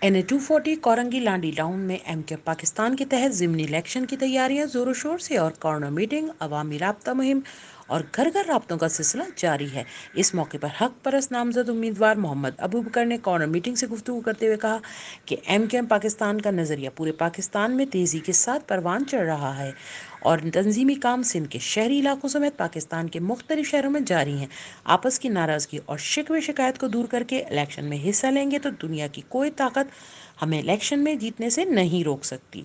NA 240 Korangi Landhi town میں M Q Pakistan کے تحت ضمنی الیکشن کی تیاریاں زور و شور سے اور کارنر میٹنگ، عوامی رابطہ مہم اور گھر گھر رابطوں کا سلسلہ جاری ہے۔ اس موقع پر حق پرست نامزد امیدوار محمد ابوبکر نے کارنر میٹنگ سے گفتگو کرتے ہوئے کہا کہ ایم کیو پاکستان کا نظریہ پورے پاکستان میں تیزی کے ساتھ پروان چڑھ رہا ہے اور تنظیمی کام سندھ کے شہری علاقوں سمیت پاکستان کے مختلف شہروں میں جاری ہیں۔ آپس کی ناراضگی اور شکوے شکایت کو دور کر کے الیکشن میں حصہ لیں گے تو دنیا کی کوئی طاقت ہمیں الیکشن میں جیتنے سے نہیں روک سکتی۔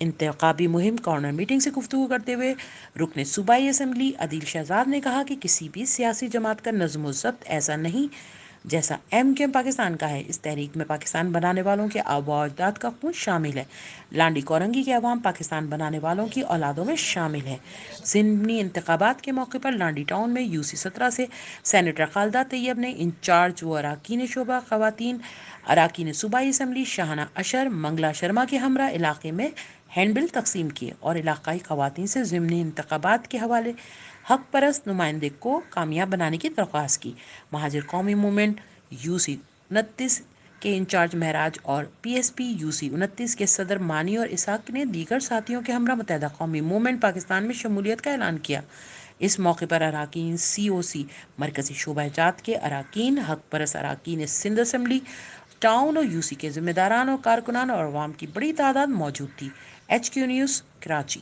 انتخابی مہم کارنر میٹنگ سے گفتگو کرتے ہوئے رکن صوبائی اسمبلی عدیل شہزاد نے کہا کہ کسی بھی سیاسی جماعت کا نظم و ضبط ایسا نہیں جیسا ایم کیو پاکستان کا ہے۔ اس تحریک میں پاکستان بنانے والوں کے آباء و اجداد کا خون شامل ہے۔ لانڈی کورنگی کے عوام پاکستان بنانے والوں کی اولادوں میں شامل ہیں۔ ضمنی انتخابات کے موقع پر لانڈی ٹاؤن میں UC 17 سے سینیٹر خالدہ طیب نے انچارج و اراکین شعبہ خواتین، اراکین صوبائی اسمبلی شاہانہ اشر، منگلا شرما کے ہمراہ علاقے میں ہینڈ بل تقسیم کیے اور علاقائی خواتین سے ضمنی انتخابات کے حوالے حق پرست نمائندے کو کامیاب بنانے کی درخواست کی۔ مہاجر قومی موومنٹ UC 29 کے انچارج مہراج اور PSP UC 29 کے صدر مانی اور اسحاق نے دیگر ساتھیوں کے ہمراہ متحدہ قومی موومنٹ پاکستان میں شمولیت کا اعلان کیا۔ اس موقع پر اراکین COC مرکزی شعبہ جات کے اراکین، حق پرست اراکین سندھ اسمبلی ٹاؤن اور UC کے ذمہ داران اور کارکنان اور عوام کی بڑی تعداد موجود تھی۔ HQ news, Karachi.